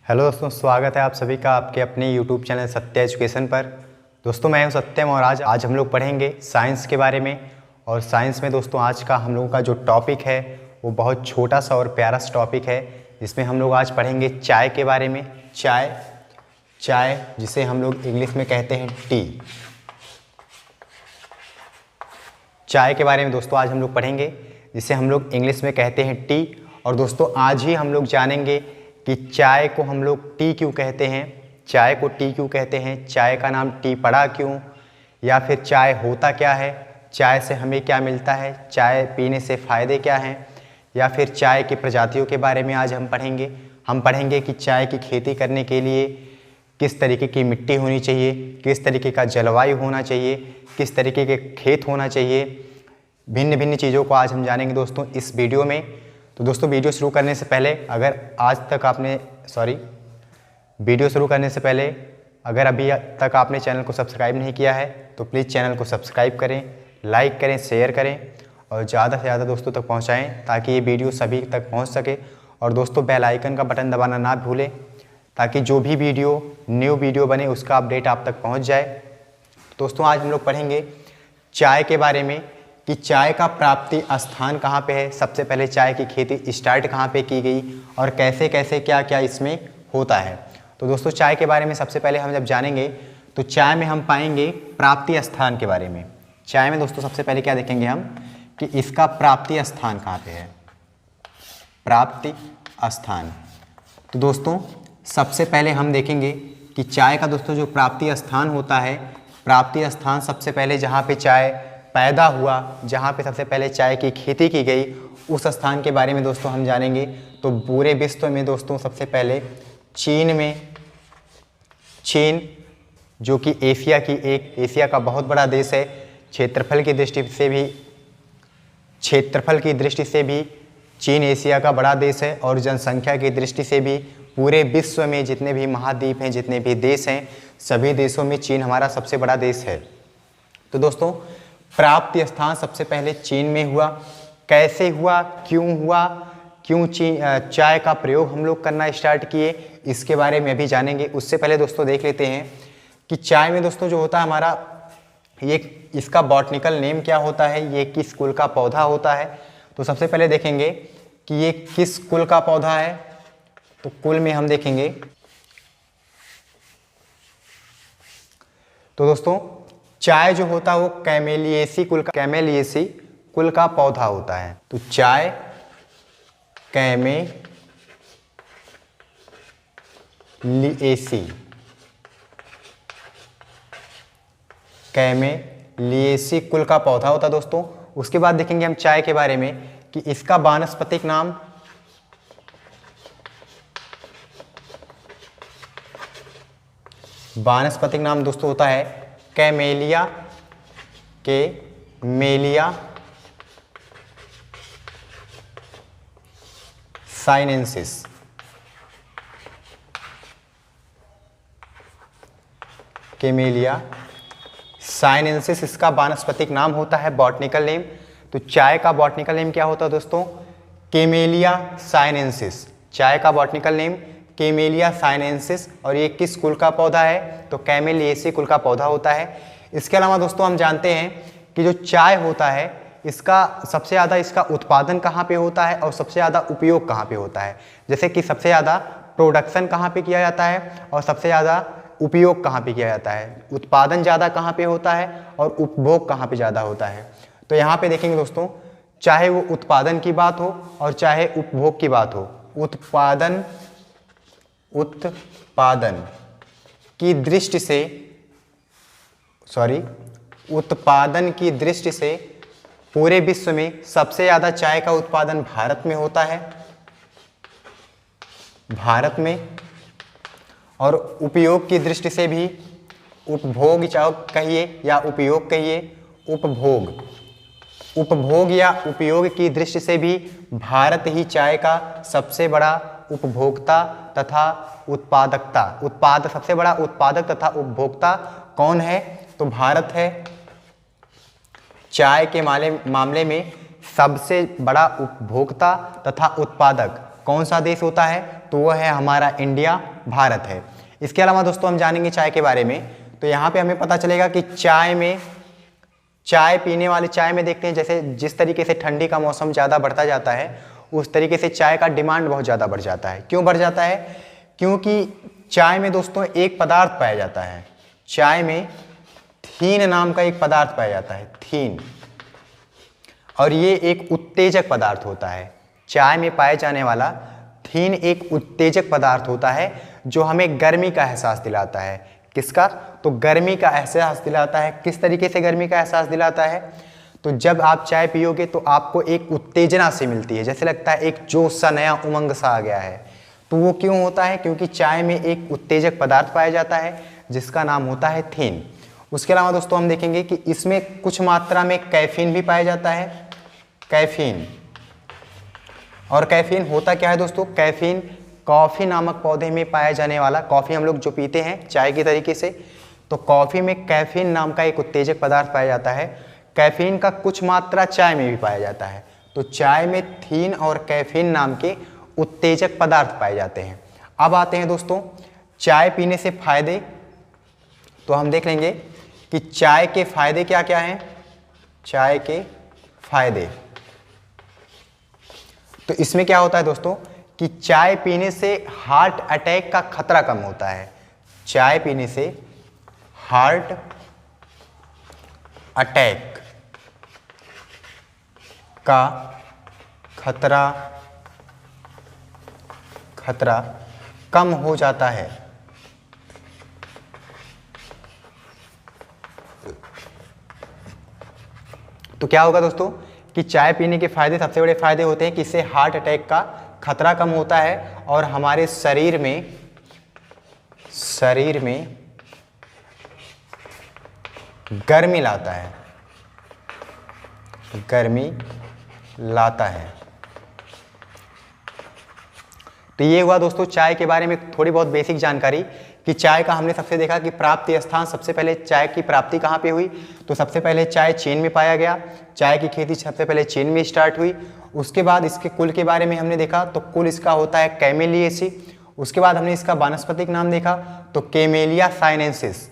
Hello दोस्तों, स्वागत है आप सभी का आपके अपने यूट्यूब चैनल सत्य एजुकेशन पर। दोस्तों मैं हूं सत्यम और आज हम लोग पढ़ेंगे साइंस के बारे में। और साइंस में दोस्तों आज का हम लोगों का जो टॉपिक है वो बहुत छोटा सा और प्यारा सा टॉपिक है, जिसमें हम लोग आज पढ़ेंगे चाय के बारे में। चाय जिसे हम लोग इंग्लिश में कहते हैं टी। चाय के बारे में दोस्तों आज हम लोग पढ़ेंगे, जिसे हम लोग इंग्लिश में कहते हैं टी। और दोस्तों आज ही हम लोग जानेंगे कि चाय को हम लोग टी क्यों कहते हैं, चाय को टी क्यों कहते हैं, चाय का नाम टी पड़ा क्यों, या फिर चाय होता क्या है, चाय से हमें क्या मिलता है, चाय पीने से फ़ायदे क्या हैं, या फिर चाय की प्रजातियों के बारे में आज हम पढ़ेंगे कि चाय की खेती करने के लिए किस तरीके की मिट्टी होनी चाहिए, किस तरीके का जलवायु होना चाहिए, किस तरीके के खेत होना चाहिए। भिन्न भिन्न चीज़ों को आज हम जानेंगे दोस्तों इस वीडियो में। तो दोस्तों वीडियो शुरू करने से पहले अगर अभी तक आपने चैनल को सब्सक्राइब नहीं किया है तो प्लीज़ चैनल को सब्सक्राइब करें, लाइक करें, शेयर करें और ज़्यादा से ज़्यादा दोस्तों तक पहुंचाएं ताकि ये वीडियो सभी तक पहुंच सके। और दोस्तों बेल आइकन का बटन दबाना ना भूलें ताकि जो भी न्यू वीडियो बने उसका अपडेट आप तक पहुँच जाए। दोस्तों आज हम लोग पढ़ेंगे चाय के बारे में कि चाय का प्राप्ति स्थान कहाँ पे है, सबसे पहले चाय की खेती स्टार्ट कहाँ पे की गई और कैसे कैसे क्या क्या इसमें होता है। तो दोस्तों चाय के बारे में सबसे पहले हम जब जानेंगे तो चाय में हम पाएंगे प्राप्ति स्थान के बारे में। चाय में दोस्तों सबसे पहले क्या देखेंगे हम कि इसका प्राप्ति स्थान कहाँ पे है, प्राप्ति स्थान। तो दोस्तों सबसे पहले हम देखेंगे कि चाय का दोस्तों जो प्राप्ति स्थान होता है, प्राप्ति स्थान सबसे पहले जहाँ पे चाय पैदा हुआ, जहाँ पे सबसे पहले चाय की खेती की गई, उस स्थान के बारे में दोस्तों हम जानेंगे। तो पूरे विश्व में दोस्तों सबसे पहले चीन जो कि एशिया का बहुत बड़ा देश है, क्षेत्रफल की दृष्टि से भी चीन एशिया का बड़ा देश है और जनसंख्या की दृष्टि से भी पूरे विश्व में जितने भी महाद्वीप हैं, जितने भी देश हैं, सभी देशों में चीन हमारा सबसे बड़ा देश है। तो दोस्तों प्राप्ति स्थान सबसे पहले चीन में हुआ। कैसे हुआ, क्यों चाय का प्रयोग हम लोग करना स्टार्ट किए, इसके बारे में भी जानेंगे। उससे पहले दोस्तों देख लेते हैं कि चाय में दोस्तों जो होता है हमारा इसका बॉटनिकल नेम क्या होता है, ये किस कुल का पौधा होता है। तो सबसे पहले देखेंगे कि ये किस कुल का पौधा है। तो कुल में हम देखेंगे तो दोस्तों चाय जो होता है वो कैमेलिएसी कुल का पौधा होता है। तो चाय कैमेलिएसी कुल का पौधा होता है दोस्तों। उसके बाद देखेंगे हम चाय के बारे में कि इसका वानस्पतिक नाम दोस्तों होता है कैमेलिया साइनेंसिस। कैमेलिया साइनेंसिस इसका वानस्पतिक नाम होता है, बॉटनिकल नेम। तो चाय का बॉटनिकल नेम क्या होता है दोस्तों, कैमेलिया साइनेंसिस। चाय का बॉटनिकल नेम कैमेलिया साइनेंसिस। और ये किस कुल का पौधा है, तो कैमेलिएसी कुल का पौधा होता है। इसके अलावा दोस्तों हम जानते हैं कि जो चाय होता है इसका सबसे ज़्यादा इसका उत्पादन कहाँ पे होता है और सबसे ज़्यादा उपयोग कहाँ पे होता है। जैसे कि सबसे ज़्यादा प्रोडक्शन कहाँ पे किया जाता है और सबसे ज़्यादा उपयोग कहाँ पे किया जाता है, उत्पादन ज़्यादा कहाँ पे होता है और उपभोग कहाँ पे ज़्यादा होता है। तो यहाँ पे देखेंगे दोस्तों, चाहे वो उत्पादन की बात हो और चाहे उपभोग की बात हो, उत्पादन की दृष्टि से पूरे विश्व में सबसे ज़्यादा चाय का उत्पादन भारत में होता है, भारत में। और उपयोग की दृष्टि से भी उपभोग कहिए या उपयोग कहिए, उपभोग या उपयोग की दृष्टि से भी भारत ही चाय का सबसे बड़ा उपभोक्ता तथा सबसे बड़ा उत्पादक तथा उपभोक्ता कौन है, तो भारत है। चाय के मामले में सबसे बड़ा उपभोक्ता तथा उत्पादक कौन सा देश होता है, तो वह है हमारा इंडिया, भारत है। इसके अलावा दोस्तों हम जानेंगे चाय के बारे में। तो यहाँ पे हमें पता चलेगा कि चाय पीने वाले, चाय में देखते हैं जैसे जिस तरीके से ठंडी का मौसम ज़्यादा बढ़ता जाता है उस तरीके से चाय का डिमांड बहुत ज़्यादा बढ़ जाता है। क्यों बढ़ जाता है? क्योंकि चाय में दोस्तों एक पदार्थ पाया जाता है, चाय में थीन नाम का एक पदार्थ पाया जाता है, थीन, और ये एक उत्तेजक पदार्थ होता है। चाय में पाए जाने वाला थीन एक उत्तेजक पदार्थ होता है जो हमें गर्मी का एहसास दिलाता है। किसका? तो गर्मी का एहसास दिलाता है। किस तरीके से गर्मी का एहसास दिलाता है? तो जब आप चाय पियोगे तो आपको एक उत्तेजना से मिलती है, जैसे लगता है एक जोश सा, नया उमंग सा आ गया है। तो वो क्यों होता है? क्योंकि चाय में एक उत्तेजक पदार्थ पाया जाता है जिसका नाम होता है थीन। उसके अलावा दोस्तों हम देखेंगे कि इसमें कुछ मात्रा में कैफीन भी पाया जाता है, कैफीन। और कैफीन होता क्या है दोस्तों? कैफीन कॉफ़ी नामक पौधे में पाया जाने वाला, कॉफ़ी हम लोग जो पीते हैं चाय की तरीके से, तो कॉफ़ी में कैफीन नाम का एक उत्तेजक पदार्थ पाया जाता है। कैफीन का कुछ मात्रा चाय में भी पाया जाता है। तो चाय में थीन और कैफीन नाम के उत्तेजक पदार्थ पाए जाते हैं। अब आते हैं दोस्तों चाय पीने से फायदे। तो हम देख लेंगे कि चाय के फायदे क्या क्या हैं। चाय के फायदे, तो इसमें क्या होता है दोस्तों कि चाय पीने से हार्ट अटैक का खतरा कम होता है। चाय पीने से हार्ट अटैक का खतरा कम हो जाता है। तो क्या होगा दोस्तों कि चाय पीने के फायदे, सबसे बड़े फायदे होते हैं कि इससे हार्ट अटैक का खतरा कम होता है और हमारे शरीर में गर्मी लाता है, गर्मी लाता है। तो ये हुआ दोस्तों चाय के बारे में थोड़ी बहुत बेसिक जानकारी कि चाय का हमने सबसे देखा कि प्राप्ति स्थान, सबसे पहले चाय की प्राप्ति कहाँ पे हुई। तो सबसे पहले चाय चीन में पाया गया, चाय की खेती सबसे पहले चीन में स्टार्ट हुई। उसके बाद इसके कुल के बारे में हमने देखा, तो कुल इसका होता है कैमेलिएसी। उसके बाद हमने इसका वानस्पतिक नाम देखा, तो कैमेलिया साइनेंसिस,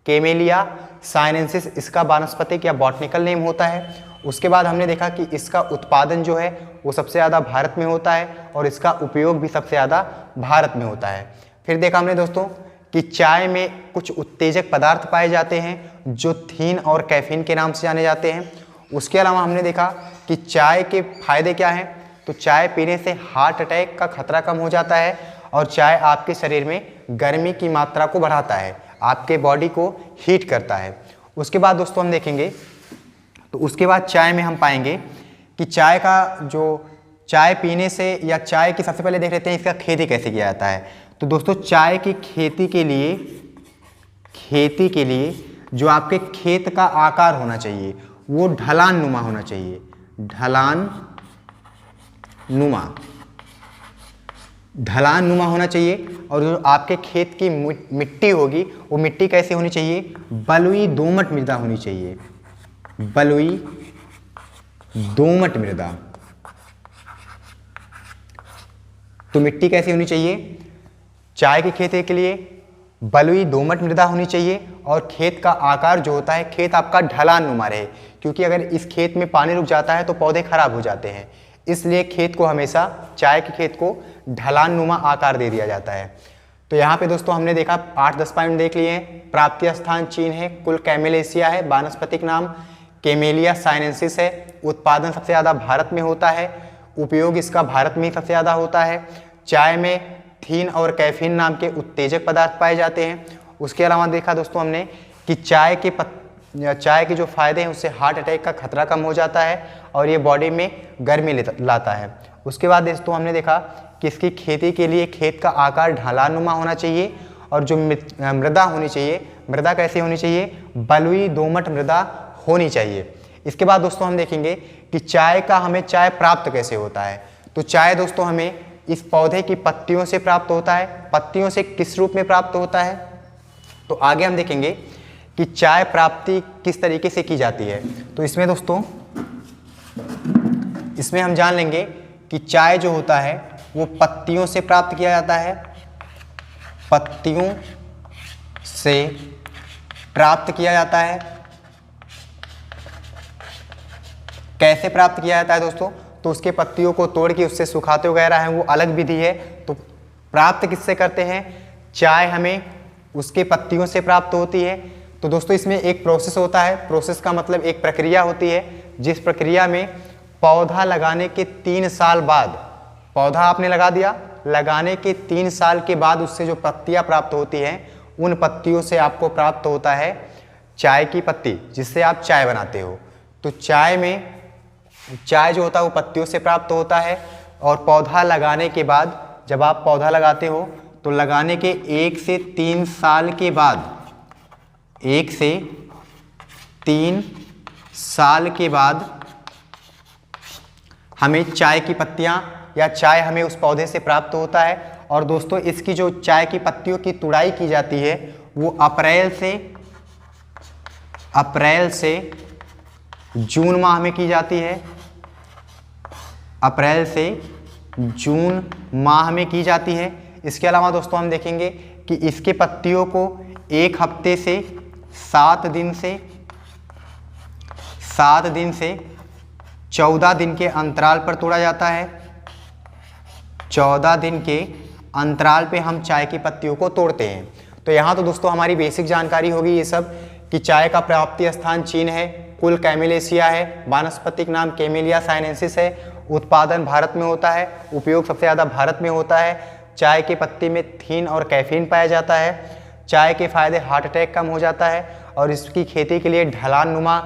कैमेलिया साइनेंसिस इसका वानस्पतिक या बॉटनिकल नेम होता है। उसके बाद हमने देखा कि इसका उत्पादन जो है वो सबसे ज़्यादा भारत में होता है और इसका उपयोग भी सबसे ज़्यादा भारत में होता है। फिर देखा हमने दोस्तों कि चाय में कुछ उत्तेजक पदार्थ पाए जाते हैं जो थीन और कैफीन के नाम से जाने जाते हैं। उसके अलावा हमने देखा कि चाय के फायदे क्या हैं। तो चाय पीने से हार्ट अटैक का खतरा कम हो जाता है और चाय आपके शरीर में गर्मी की मात्रा को बढ़ाता है, आपके बॉडी को हीट करता है। उसके बाद दोस्तों हम देखेंगे, तो उसके बाद चाय में हम पाएंगे कि चाय का जो चाय पीने से या चाय की, सबसे पहले देख लेते हैं इसका खेती कैसे किया जाता है। तो दोस्तों चाय की खेती के लिए जो आपके खेत का आकार होना चाहिए वो ढलान नुमा होना चाहिए, ढलान नुमा होना चाहिए। और जो आपके खेत की मिट्टी होगी वो मिट्टी कैसी होनी चाहिए? बलुई दोमट मृदा होनी चाहिए, बलुई दोमट मृदा। तो मिट्टी कैसी होनी चाहिए? चाय की खेती के लिए बलुई दोमट मृदा होनी चाहिए और खेत का आकार जो होता है, खेत आपका ढलान नुमा रहे, क्योंकि अगर इस खेत में पानी रुक जाता है तो पौधे खराब हो जाते हैं। इसलिए खेत को हमेशा, चाय के खेत को ढलान नुमा आकार दे दिया जाता है। तो यहाँ पे दोस्तों हमने देखा 8-10 पॉइंट देख लिए हैं। प्राप्ति स्थान चीन है, कुल कैमेलेसिया है, वानस्पतिक नाम कैमेलिया साइनेंसिस है, उत्पादन सबसे ज़्यादा भारत में होता है, उपयोग इसका भारत में ही सबसे ज़्यादा होता है। चाय में थीन और कैफीन नाम के उत्तेजक पदार्थ पाए जाते हैं। उसके अलावा देखा दोस्तों हमने कि चाय के जो फायदे हैं उससे हार्ट अटैक का खतरा कम हो जाता है और ये बॉडी में गर्मी लाता है। उसके बाद दोस्तों हमने देखा कि इसकी खेती के लिए खेत का आकार ढलानुमा होना चाहिए और जो मृदा होनी चाहिए, मृदा कैसी होनी चाहिए? बलुई दोमट मृदा होनी चाहिए। इसके बाद दोस्तों हम देखेंगे कि हमें चाय प्राप्त कैसे होता है। तो चाय दोस्तों हमें इस पौधे की पत्तियों से प्राप्त होता है। पत्तियों से किस रूप में प्राप्त होता है? तो आगे हम देखेंगे कि चाय प्राप्ति किस तरीके से की जाती है। तो इसमें दोस्तों हम जान लेंगे कि चाय जो होता है वो पत्तियों से प्राप्त किया जाता है, पत्तियों से प्राप्त किया जाता है। कैसे प्राप्त किया जाता है दोस्तों? तो उसके पत्तियों को तोड़ के उससे सुखाते वगैरह हैं, वो अलग विधि है। तो प्राप्त किससे करते हैं? चाय हमें उसके पत्तियों से प्राप्त होती है। तो दोस्तों इसमें एक प्रोसेस होता है, प्रोसेस का मतलब एक प्रक्रिया होती है, जिस प्रक्रिया में पौधा लगाने के 3 साल बाद, पौधा आपने लगा दिया, लगाने के 3 साल के बाद उससे जो पत्तियां प्राप्त होती हैं, उन पत्तियों से आपको प्राप्त होता है चाय की पत्ती, जिससे आप चाय बनाते हो। तो चाय जो होता है वो पत्तियों से प्राप्त होता है। और पौधा लगाने के बाद, जब आप पौधा लगाते हो तो लगाने के 1 से 3 साल के बाद, 1 से 3 साल के बाद हमें चाय की पत्तियां या चाय हमें उस पौधे से प्राप्त होता है। और दोस्तों इसकी जो चाय की पत्तियों की तुड़ाई की जाती है वो अप्रैल से जून माह में की जाती है। अप्रैल से जून माह में की जाती है। इसके अलावा दोस्तों हम देखेंगे कि इसके पत्तियों को 1 हफ्ते से 7 दिन से 14 दिन के अंतराल पर तोड़ा जाता है। 14 दिन के अंतराल पे हम चाय की पत्तियों को तोड़ते हैं। तो यहाँ तो दोस्तों हमारी बेसिक जानकारी होगी ये सब, कि चाय का प्राप्ति स्थान चीन है, कुल कैमेलेसिया है, वानस्पतिक नाम कैमेलिया साइनेंसिस है, उत्पादन भारत में होता है, उपयोग सबसे ज़्यादा भारत में होता है। चाय के पत्ती में थीन और कैफीन पाया जाता है। चाय के फायदे, हार्ट अटैक कम हो जाता है। और इसकी खेती के लिए ढलान नुमा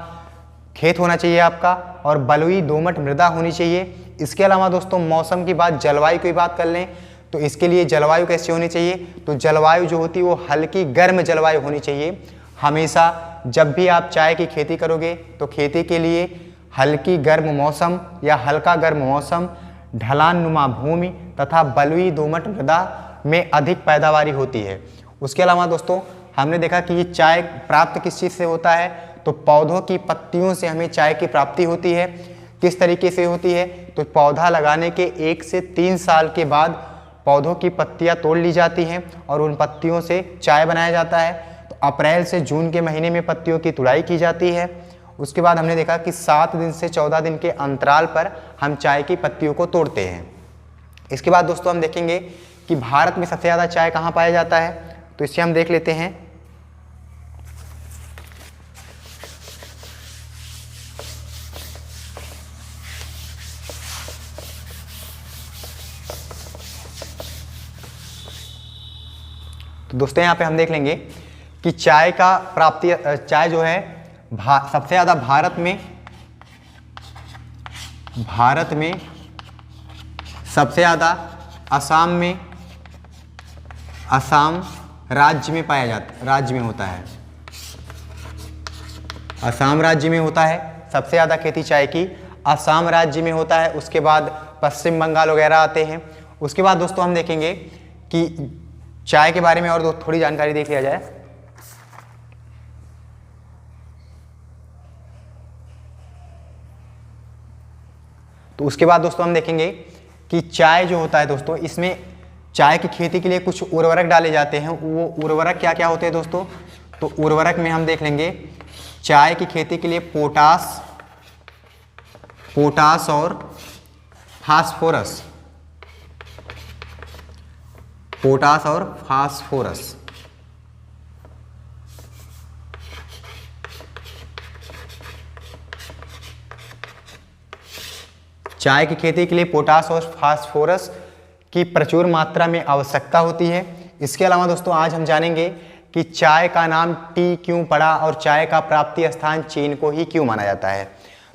खेत होना चाहिए आपका, और बलुई दोमट मृदा होनी चाहिए। इसके अलावा दोस्तों मौसम की बात, जलवायु की बात कर लें तो इसके लिए जलवायु कैसी होनी चाहिए? तो जलवायु जो होती है वो हल्की गर्म जलवायु होनी चाहिए। हमेशा जब भी आप चाय की खेती करोगे तो खेती के लिए हल्की गर्म मौसम या हल्का गर्म मौसम, ढलान नुमा भूमि तथा बलुई दोमट मृदा में अधिक पैदावारी होती है। उसके अलावा दोस्तों हमने देखा कि ये चाय प्राप्त किस चीज़ से होता है? तो पौधों की पत्तियों से हमें चाय की प्राप्ति होती है। किस तरीके से होती है? तो पौधा लगाने के 1 से 3 साल के बाद पौधों की पत्तियां तोड़ ली जाती हैं और उन पत्तियों से चाय बनाया जाता है। तो अप्रैल से जून के महीने में पत्तियों की तुड़ाई की जाती है। उसके बाद हमने देखा कि 7 दिन से 14 दिन के अंतराल पर हम चाय की पत्तियों को तोड़ते हैं। इसके बाद दोस्तों हम देखेंगे कि भारत में सबसे ज़्यादा चाय कहाँ पाया जाता है? तो इसे हम देख लेते हैं। तो दोस्तों यहाँ पे हम देख लेंगे कि चाय का प्राप्ति, चाय जो है सबसे ज़्यादा भारत में सबसे ज़्यादा असम राज्य में पाया जाता, राज्य में होता है। असम राज्य में होता है सबसे ज़्यादा खेती चाय की, असम राज्य में होता है। उसके बाद पश्चिम बंगाल वगैरह आते हैं। उसके बाद दोस्तों हम देखेंगे कि चाय के बारे में और थोड़ी जानकारी देख लिया जाए। तो उसके बाद दोस्तों हम देखेंगे कि चाय जो होता है दोस्तों, इसमें चाय की खेती के लिए कुछ उर्वरक डाले जाते हैं। वो उर्वरक क्या क्या होते हैं दोस्तों? तो उर्वरक में हम देख लेंगे चाय की खेती के लिए पोटास और फास्फोरस, पोटास और फास्फोरस। चाय की खेती के लिए पोटास और फास्फोरस की प्रचुर मात्रा में आवश्यकता होती है। इसके अलावा दोस्तों आज हम जानेंगे कि चाय का नाम टी क्यों पड़ा और चाय का प्राप्ति स्थान चीन को ही क्यों माना जाता है।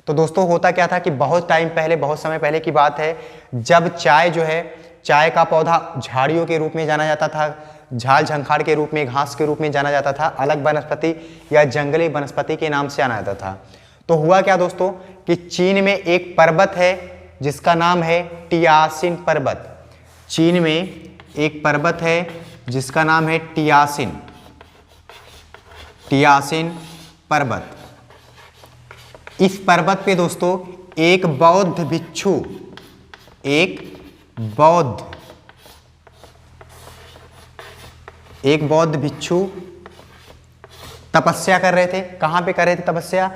तो दोस्तों होता क्या था कि बहुत टाइम पहले, बहुत समय पहले की बात है, जब चाय जो है, चाय का पौधा झाड़ियों के रूप में जाना जाता था, झाल झंखाड़ के रूप में, घास के रूप में जाना जाता था, अलग वनस्पति या जंगली वनस्पति के नाम से जाना जाता था। तो हुआ क्या दोस्तों कि चीन में एक पर्वत है जिसका नाम है टियासिन पर्वत। चीन में एक पर्वत है जिसका नाम है टियासिन पर्वत। इस पर्वत पे दोस्तों एक बौद्ध भिक्षु, एक बौद्ध एक बौद्ध भिक्षु तपस्या कर रहे थे। कहाँ पे कर रहे थे तपस्या?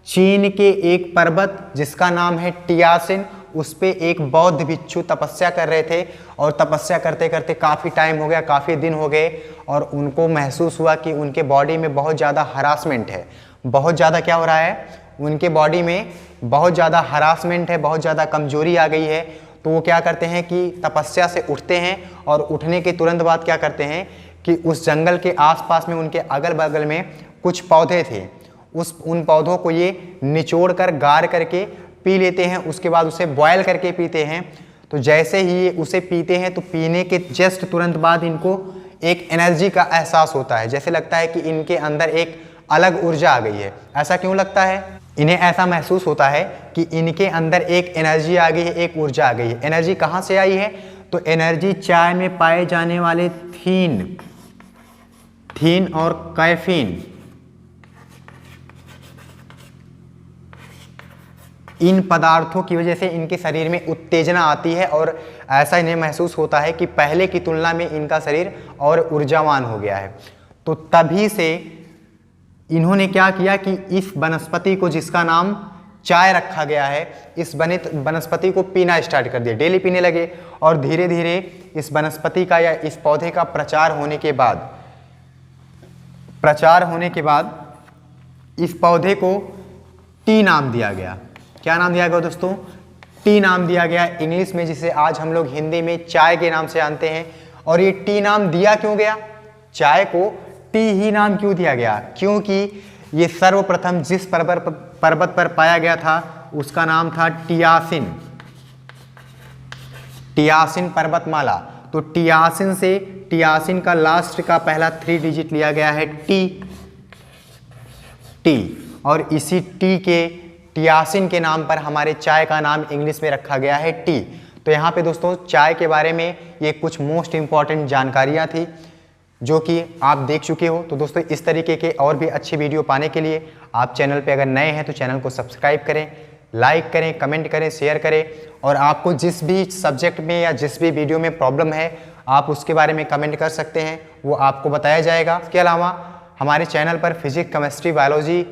चीन के एक पर्वत जिसका नाम है टियासिन, उस पे एक बौद्ध भिक्षु तपस्या कर रहे थे। और तपस्या करते करते काफ़ी टाइम हो गया, काफ़ी दिन हो गए, और उनको महसूस हुआ कि उनके बॉडी में बहुत ज़्यादा हरासमेंट है। बहुत ज़्यादा क्या हो रहा है? उनके बॉडी में बहुत ज़्यादा हरासमेंट है, बहुत ज़्यादा कमजोरी आ गई है। तो वो क्या करते हैं कि तपस्या से उठते हैं, और उठने के तुरंत बाद क्या करते हैं कि उस जंगल के आसपास में उनके अगल बगल में कुछ पौधे थे, उन पौधों को ये निचोड़ कर गार करके पी लेते हैं। उसके बाद उसे बॉयल करके पीते हैं। तो जैसे ही ये उसे पीते हैं तो पीने के जस्ट तुरंत बाद इनको एक एनर्जी का एहसास होता है, जैसे लगता है कि इनके अंदर एक अलग ऊर्जा आ गई है। ऐसा क्यों लगता है? इन्हें ऐसा महसूस होता है कि इनके अंदर एक एनर्जी आ गई है, एक ऊर्जा आ गई है। एनर्जी कहाँ से आई है? तो एनर्जी चाय में पाए जाने वाले थीन और कैफीन, इन पदार्थों की वजह से इनके शरीर में उत्तेजना आती है, और ऐसा इन्हें महसूस होता है कि पहले की तुलना में इनका शरीर और ऊर्जावान हो गया है। तो तभी से इन्होंने क्या किया कि इस वनस्पति को, जिसका नाम चाय रखा गया है, इस वनस्पति को पीना स्टार्ट कर दिया। डेली पीने लगे, और धीरे धीरे इस वनस्पति का या इस पौधे का प्रचार होने के बाद इस पौधे को टी नाम दिया गया। क्या नाम दिया गया दोस्तों? टी नाम दिया गया इंग्लिश में, जिसे आज हम लोग हिंदी में चाय के नाम से जानते हैं। और ये टी नाम दिया क्यों गया? चाय को टी ही नाम क्यों दिया गया? क्योंकि ये सर्वप्रथम जिस पर्वत पर पाया गया था उसका नाम था टियासिन, टियासिन पर्वतमाला। तो टियासिन से, टियासिन का लास्ट का पहला 3 डिजिट लिया गया है टी, और इसी टी के, टियासिन के नाम पर हमारे चाय का नाम इंग्लिश में रखा गया है टी। तो यहाँ पे दोस्तों चाय के बारे में ये कुछ मोस्ट इम्पॉर्टेंट जानकारियाँ थी जो कि आप देख चुके हो। तो दोस्तों इस तरीके के और भी अच्छी वीडियो पाने के लिए आप चैनल पे अगर नए हैं तो चैनल को सब्सक्राइब करें, लाइक करें, कमेंट करें, शेयर करें। और आपको जिस भी सब्जेक्ट में या जिस भी वीडियो में प्रॉब्लम है आप उसके बारे में कमेंट कर सकते हैं, वो आपको बताया जाएगा। इसके अलावा हमारे चैनल पर physics, chemistry, biology,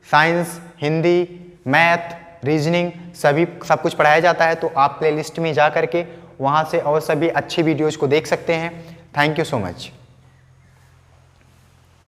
science, Hindi, math, reasoning सब कुछ पढ़ाया जाता है। तो आप प्लेलिस्ट में जा करके वहाँ से और सभी अच्छी वीडियोज़ को देख सकते हैं। Thank you so much.